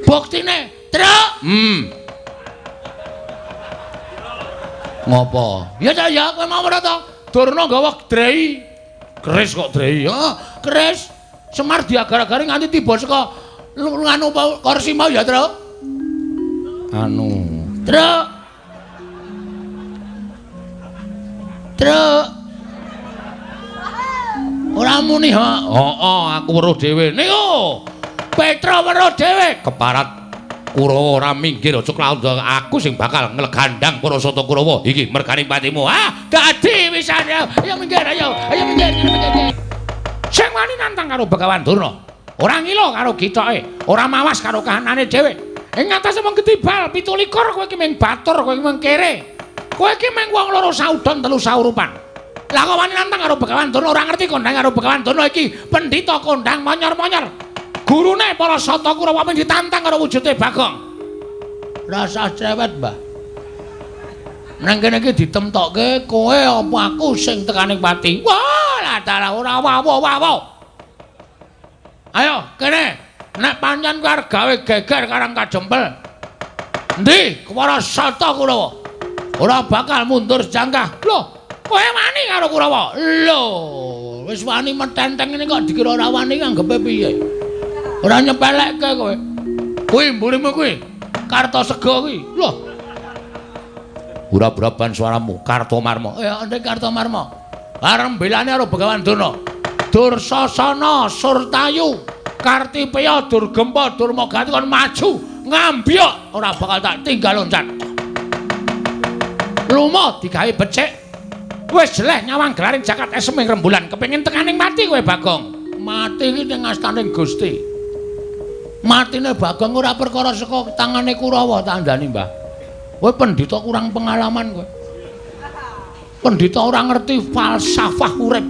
Buktine, Truk. Ngopo? Ya kowe mau ora to? Durna gawa drei. Keris kok drei. Heeh, keris. Semar diagar-agari nganti tiba saka nganu kursi mau ya, Truk. Truk. Truk. Ora muni, heeh, aku weruh dhewe. Niku. Petra weruh dhewe. Keparat Kurawa ora minggir aja klaudha aku sing bakal nglegandang Parasata Kurawa iki merganing patimu. Dadi wisane. Ayo minggir, ayo minggir. Sing wani nantang karo Begawan Durna. Ora ngilo karo gitoke, ora mawas karo kahanane dhewe. Ing ngatasé mung ketibal 17 kowe iki mung batur, kowe iki mung kere. Kowe iki mung wong loro saudon telu saurupan. Lah kok wani nantang karo Begawan Durna ora ngerti kondang karo Begawan Durna iki pendhita kondang monyor-monyor. Gurune Parasata Kurawa men ditantang karo wujude Bagong. Rasa cerewet, Mbah. Nang kene iki ditemtokke kowe apa aku sing tekaning pati. Wah, latara ora wawo. Ayo, kene. Nek pancen kowe arep gawe geger karang kajempel. Endi Parasata Kurawa? Ora bakal mundur jangkah. Lho, kowe wani karo Kurawa? Lho, wis wani metenteng ngene kok dikira ora wani anggepe piye? Ora nyepelekke kowe. Kuwi mburimu kuwi. Kartasega kuwi. Lho. Ura-uraban suaramu Kartomarma. Ya, ndek Kartomarma. Arep belane karo Begawan Durna. Dursasana, Surtayu, Kartipeya, Durgempa, Durmagati kon maju ngambyok ora bakal tak tinggal loncat. Lumo digawe becik. Wis jeleh nyawang gelaring jagat eseming rembulan kepengin tekaning mati kowe Bagong. Mati iki ning astaning Gusti. Matine Bagong ora perkara saka tangane Kurawa tandani, Mbah. Kowe pendhita kurang pengalaman kowe. Pendhita ora ngerti falsafah urip.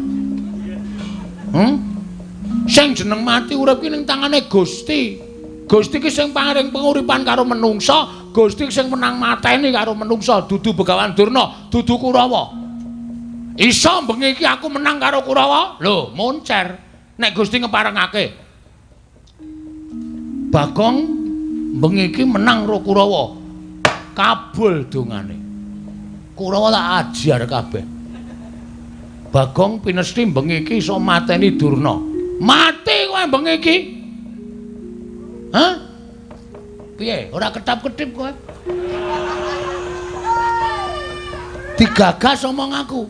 Sing jeneng mati urip ki ning tangane Gusti. Gusti ki sing paring penguripan karo menungsa, Gusti sing menang mateni karo menungsa, dudu Begawan Durna, dudu Kurawa. Iso bengi iki aku menang karo Kurawa? Lho, moncer. Nek Gusti ngeparengake Bagong bengi iki menang karo Kurawa. Kabul dongane. Kurawa tak ajar kabeh. Bagong pinesti bengi iki iso mateni Durna. Mati kowe bengi iki. Hah? Piye? Ora ketap-ketip kowe? Digagas omong aku.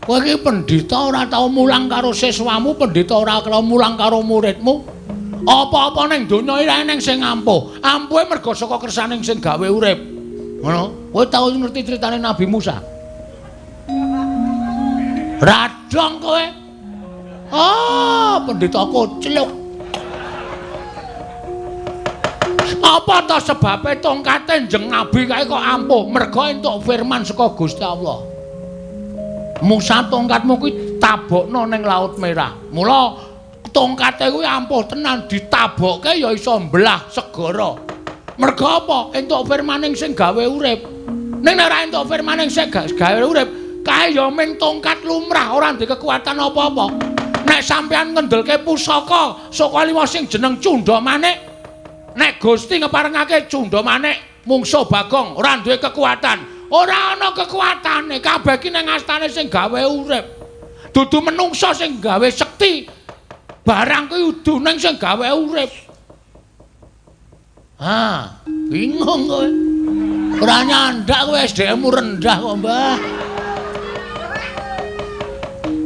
Kowe iki pendhita ora tau mulang karo siswamu, pendhita ora tau mulang karo muridmu. Apa-apa ning donya iki eneng sing ampuh. Ampuhe merga saka kersaning sing gawe urip. Ngono. Kowe tau ngerti critane Nabi Musa? Radong kowe. Pendhita kocluk. Apa to sebabe tongkate njeng nabi kae kok ampuh? Merga entuk firman saka Gusti Allah. Musa tongkatmu kuwi tabokno ning Laut Merah. Mula tongkate kuwi ampuh tenan ditabokke ya iso mbelah segara. Merga apa? Entuk firmaning sing gawe urip. Ning nek ora entuk firmaning sing gawe urip, kae ya ming tongkat lumrah ora ndek kekuatan apa-apa. Nek sampeyan ngendelke pusaka saka liwa sing jeneng Cundamanik, nek Gusti ngeparengake Cundamanik mungsuh Bagong ora duwe kekuatan. Ora ana kekuatane, kabeh iki ning astane sing gawe urip. Dudu menungsa sing gawe sekti. Barang kuwi udune sing gawe urip. Bingung kowe. Ora nyandak kowe SDM-mu rendah kok, Mbah.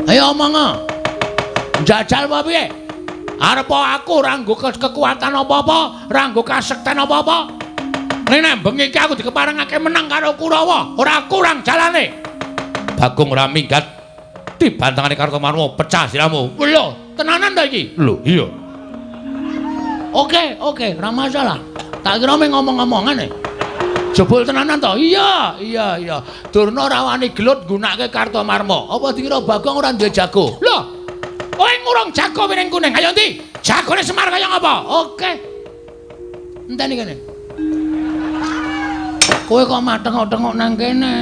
Ayo omong. Njajal apa piye? Arep aku ora nggo kekuatan apa-apa, ora nggo kasekten apa-apa. Nek bengi iki aku dikeparengake menang karo Kurawa, ora kurang jalane. Bagong ora minggat. Dibantangane Kartomarma pecah siramu. Lho, tenanan ta iki? Lho, iya. Oke, ora masalah. Tak kira mung ngomong-ngomongane. Jebul tenanan to? Iya. Durna ora wani gelut nggunakake Kartomarma. Apa dikira Bagong ora duwe jago? Lho, kowe ngurung jago wiring kuning. Ayo ndi? Jagone Semar kaya ngapa? Oke. Enteni kene. Kowe kok mateng-tengok nang kene.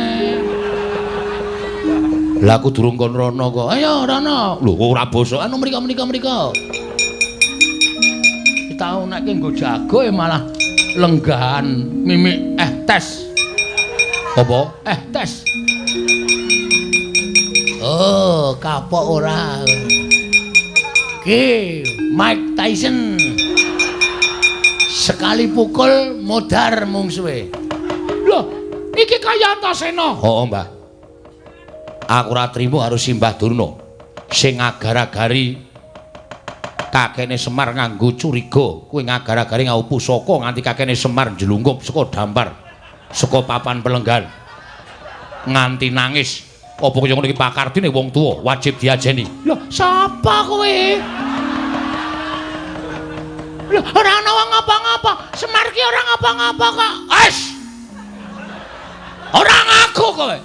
Lah aku durung kon rono kok. Ayo rono. Lho kok ora basa anu mriko. tau nek nggo jago malah lenggahan mimik tes. Apa? Tes. Oh, kapok ora. Ki Mike Tyson. Sekali pukul modar mungsuhe. Loh, iki kaya Antasena. Oh, Mbah. Aku ora trimo harus simbah Durna. Sing agar-agari kakene Semar nganggo curiga. Kuwi ngagar-agari ngau pusaka nganti kakene Semar njlungkup saka dampar, saka papan pelenggan. Nganti nangis. Apa kaya ngono iki pakardine wong tuwa wajib diajeni. Lho, sapa kowe? Lho, ora ana wong ngapa-ngapa. Semar ki ora ngapa-ngapa kok. Wes. Ora ngaku kowe.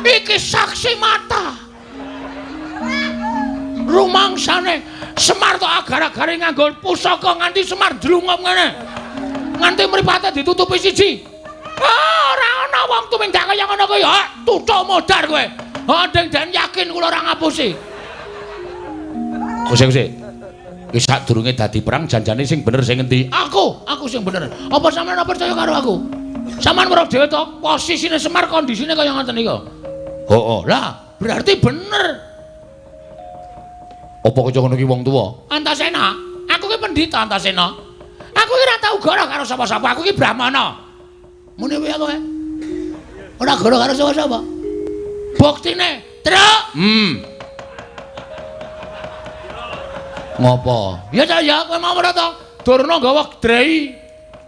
Iki saksi mata. Rumangsane Semar tok agar-agare nganggo pusaka nganti Semar drungup ngene. Nganti mripate ditutupi siji. Ora ana wong tumindak kaya ngono kuwi. Tuthuk modar kowe. Den yakin kula ora ngapusi. Kusik. Ki sadurunge dadi perang janjane sing bener sing endi? Aku sing bener. Apa sampean ora percaya karo aku? Sampeyan weruh dhewe to posisine Semar kondisine kaya ngoten iki. Oh, lah berarti bener. Apa kaya ngono ki wong tuwa? Antasena, aku ki pendhita Antasena. Aku ki ora tau goro karo sapa-sapa, aku ki brahmana. Mune wae kowe. Ora goro karo sapa-sapa. Buktine, Truk. Ngopo? Ya kowe mau ora to? Durna gawa drei.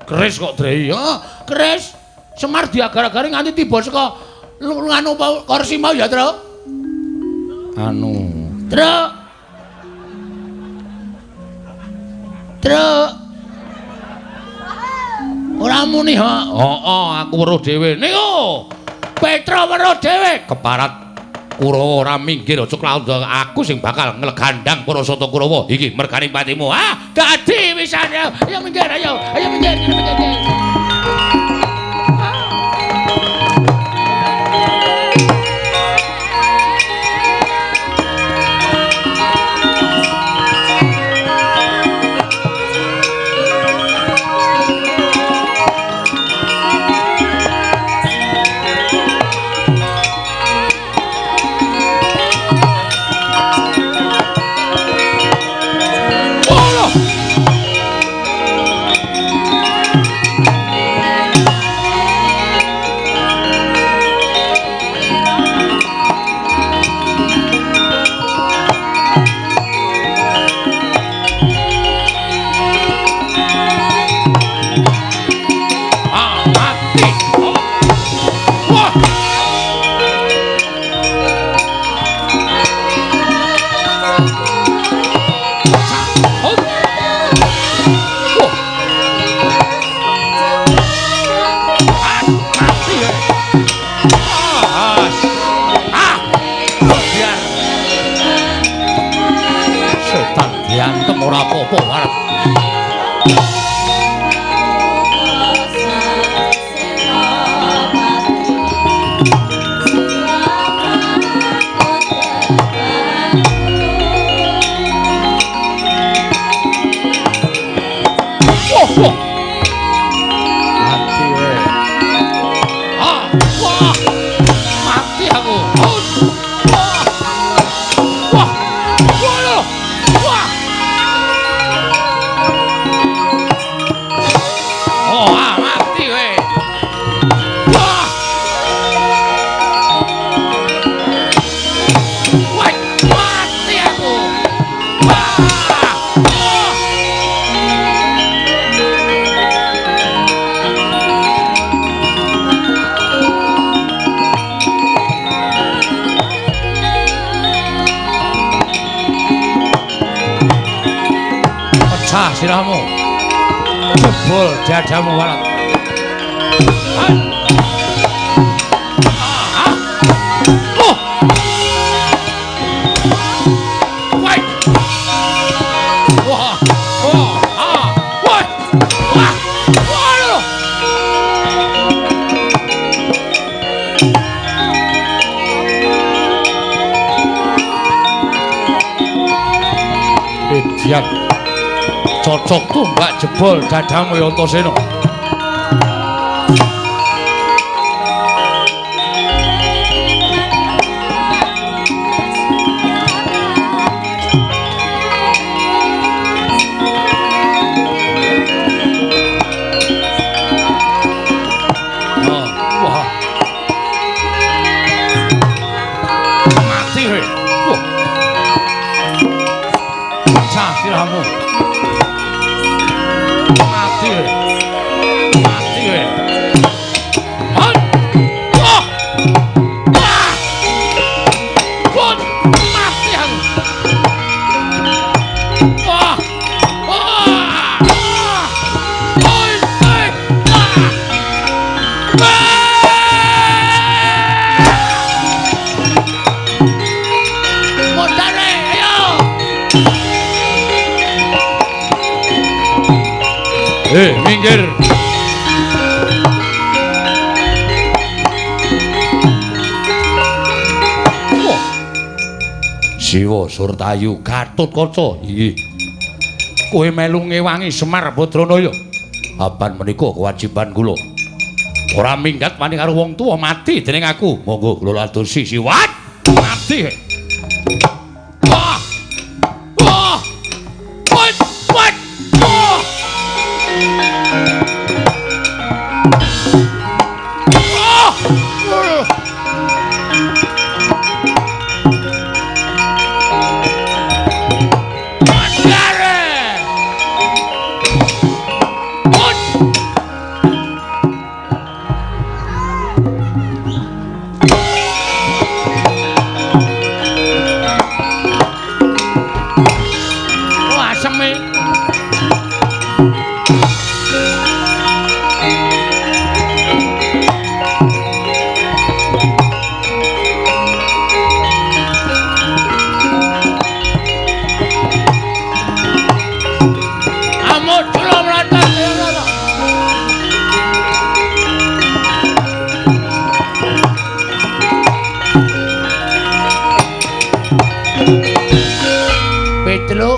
Keris kok drei. Heeh, keris. Semar diagar-agari nganti tiba saka nganu kursi mau ya, Truk. Truk. Ora muni, aku weruh dhewe. Niku Petra weruh dhewe. Keparat Kurawa ora minggir aja klaudha aku sing bakal nglegandhang para Sata Kurawa. Iki merganing patimu. Dadi wisan ayo minggir ayo minggir. Ora apa-apa arep. Mati we. Wah. Mati aku. Wah. Mati we. Wah. Mati aku. Pecah sirahmu. Jebol dadamu walat. Diat cocok tumbak jebol dadamu Antasena. Minggir. Wah. Siwa Surtayu Gatotkaca. Inggih. Kowe melu ngewangi Semar Badranaya. Apan menika kewajiban kula. Ora minggat wani karo wong tuwa mati dening aku. Monggo kula adosi siwat. Mati. Wah. Wah. Wat. Wat. Wah.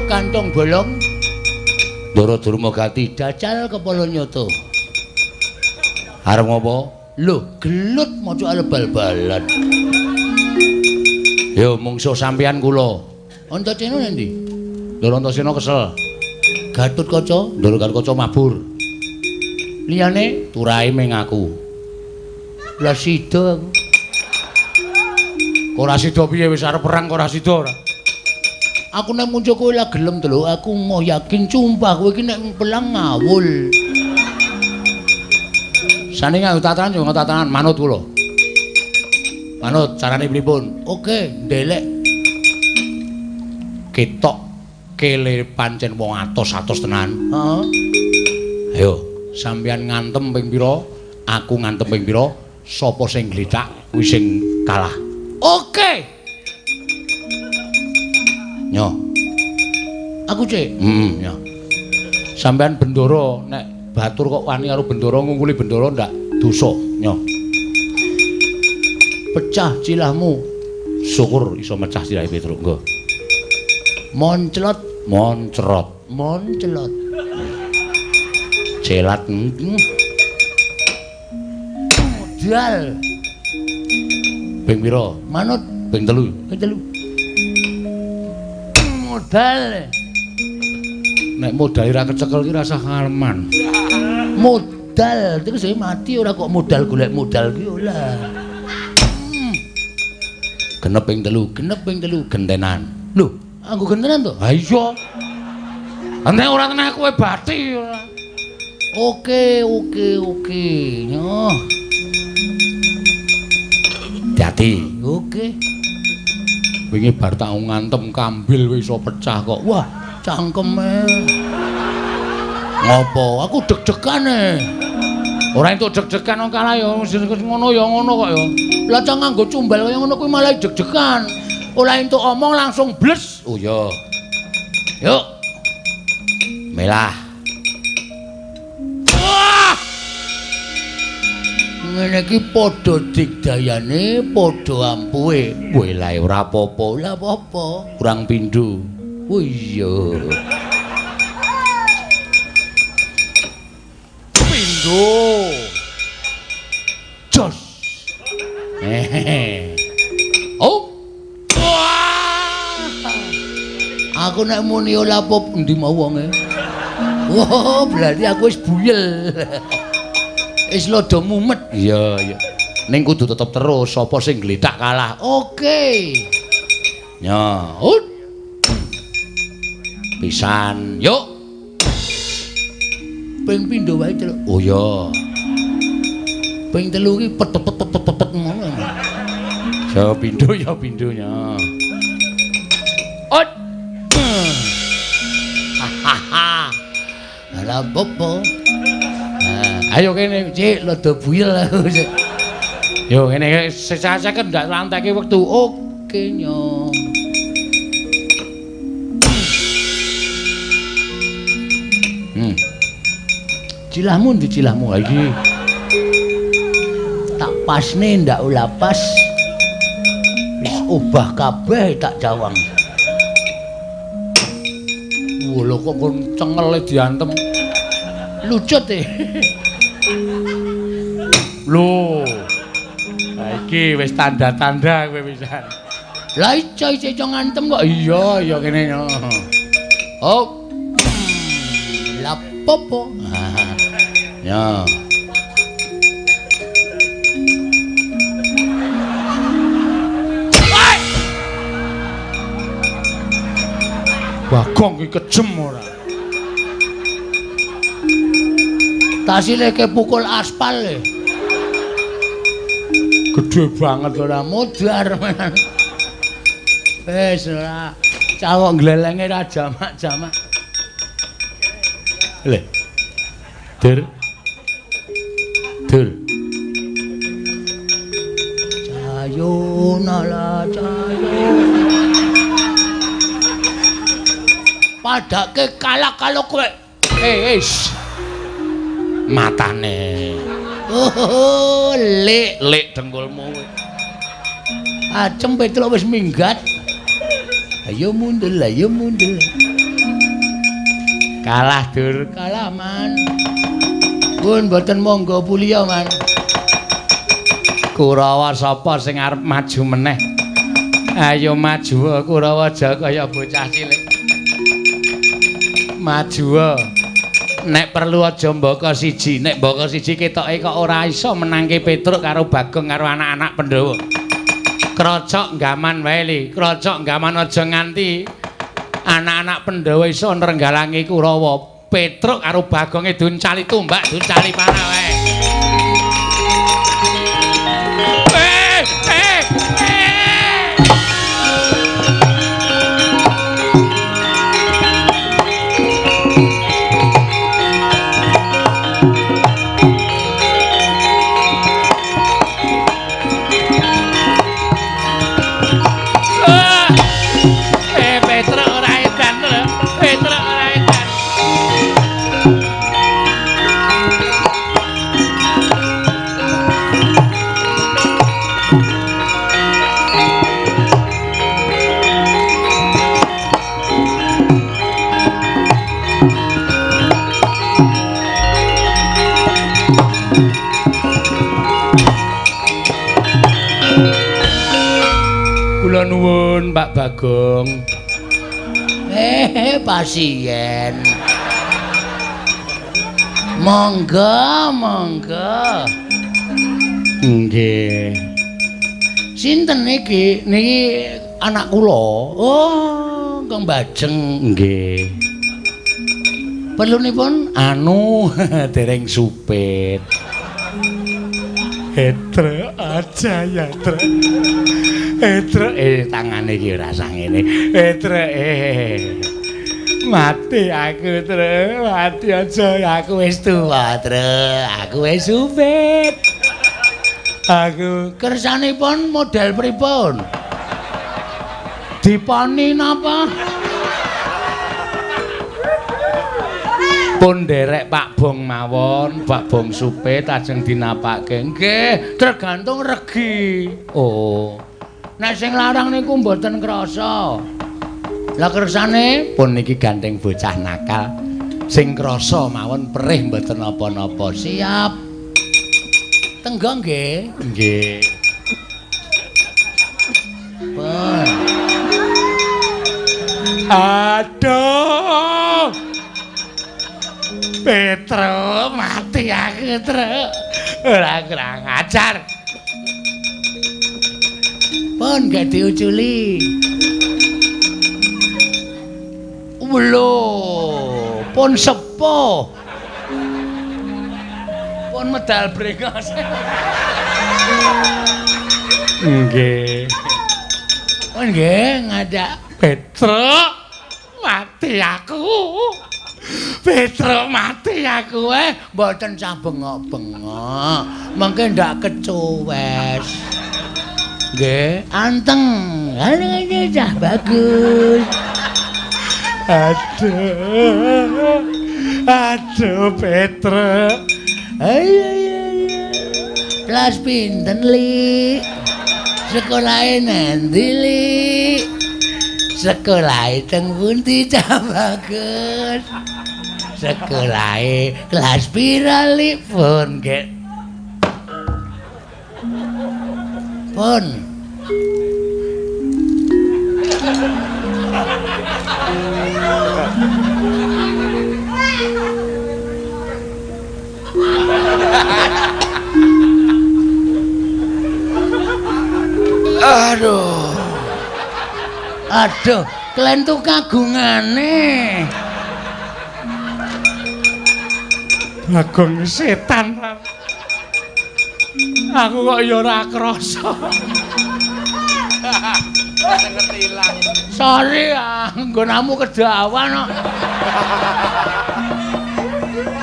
Kantong bolong Ndara Durmagati dacal kepala nyoto. Arep ngopo? Lho, gelut maca arep bal-balan. Yo mungsuh sampeyan kula. Antasena endi? Ndara Antasena kesel. Gatotkaca, Ndara Gatotkaca mabur. Liyane turahe meng aku. Lah sida aku. Ora sida piye wis arep perang kok ora sida ora. Aku nek munjuk kowe lah gelem to lho, aku mau yakin sumpah kowe iki nek pelang ngawul. Sane nganggo tatanan yo nganggo tatanan manut kula. Manut carane pripun? Oke, ndelek. Ketok kele pancen wong atos-atos tenan. Heeh. Ayo, sampeyan ngantem ping pira? Aku ngantem ping pira? Sapa sing glithak kuwi sing kalah. Oke. Nyo. Aku cek. Ya. Sampean bendoro nek batur kok wani karo bendoro ngungkuli bendoro ndak dosa, Nyo. Pecah cilahmu. Syukur iso mecah cilahe Petruk, nggo. Monclot, moncrot, monclot. Celat. Modal. Ping pira? Manut ping 3. Ping 3. Modal. Nek modal ora kecekel ki rasah kalman. Modal, terus mati ora kok modal golek modal ki ora. Genep ping 3 gentenan. Lho, anggo gentenan to? Ha iya. Nek ora tenan kowe bati ora. Oke. Nyo. Hati. Oke. Wingi bar tak ngantem kambil wis iso pecah kok. Wah, cangkeme. Ngopo? Aku deg-degan Ora entuk deg-degan wong kalah ya ngono kok ya. Lah cang nganggo cumbal kaya ngono kuwi malah deg-degan. Ora entuk omong langsung bles. Oh ya. Yuk. Melah. Wah! Ngene iki padha digdayane, padha ampuhe. Kowe lae ora apa-apa, lah apa-apa. Kurang pindho. Oh iya. Waduh. Jos. Oh. Wah. Aku nek muni ora apa endi mau wonge. Wah, berarti aku wis buyel. Wis lodo mumet. Iya, iya. Ning kudu tetep terus sapa sing gletak kalah. Oke. Ya, pisan. Yuk. Ping pindho wae, Cuk. Oh ya. Ping telu iki pet-pet ngono. Ya pindhonya. Ot. Hahaha. Ala popo. Ayo kene, Cik, lodo buyel aku. Yo ngene sesake ndak lanteke wektu. Oke nyo. Cilahmu ndi cilahmu iki? Tak pasne ndak ula pas. Wis obah kabeh tak jawang. Lho kok cengele diantem. Lucut e. Lho. Iki wis tanda-tanda kowe pisan. Lah ijo ngantem kok iya kene yo. Oh. Lah popo. Ya. Bagong iki kejem ora. Tasile kepukul aspal e. Gede banget ora modar. Wis ora cawok glelenge ra jamak-jamak. Lho. Dur. Cayo nala cayo. Padake kalah kalau kowe. Wis. Matane. Oh, lek dengkulmu. Acem Petruk wis minggat. Ayo mundur. Kalah dur, kalah man. Pun mboten monggo puliya man. Kurawa sapa sing arep maju meneh? Ayo maju Kurawa aja kaya bocah cilik. Maju. Nek perlu aja mbaka siji, nek mbaka siji ketoke kok ora iso menangke Petruk karo Bagong karo anak-anak Pandhawa. Krocok gaman wae li, krocok gaman aja nganti anak-anak Pandhawa iso nrenggalangi Kurawa. Petruk karo Bagonge duncali tumbak, duncali panah wae. Kula nuwun Pak Bagong. Pasien. Monggo. Nggih. Sinten niki? Niki anak kula. Oh, Kang Bajeng. Nggih. Perlunipun anu dereng supit. Etre aja ya, Tre. Etre tangane iki ora sang ngene. Etre mati aku, Tre. Mati aja aku wis tuwa, Tre. Aku wis supit. Aku kersanipun model pripun? Diponi napa? Pun nderek Pak Bong mawon, Pak Bong supit ajeng dinapake. Nggih, tergantung regi. Oh. Nek sing larang niku mboten krasa. Lah kersane pun niki gandeng bocah nakal. Sing krasa mawon perih mboten napa-napa. Siap. Tenggo nggih. Nggih. Pun. Aduh. Petro mati aku, Tru. Ora kurang ajar. Pun gak diuculi. Lho, pun sepo. Pun medal brengos. Nggih. Pun nggih ngajak Petro mati aku. Petro mati aku mboten cah bengok-bengok. Mengke ndak kecuwes. Nggih, anteng. Ana cah bagus. Aduh Petro. Ayo. Kelas pinten Li? Sekolahe nendi Li? Sekolahe teng pundi cah bagus? Sekolahe kelas pira Li? Pun nggih. Pun. Aduh, kalian tuh kagungane. Bagong setan. Aku kok ya ora krasa. Ngerti ilang. Sorry nggonamu kedawan kok.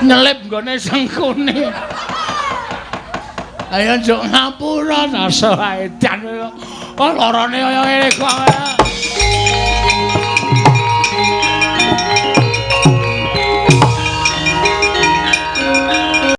Nyelip nggone sengkune. Ayo njuk ngapura rasa edan kok. Kok larane kaya ngene kok.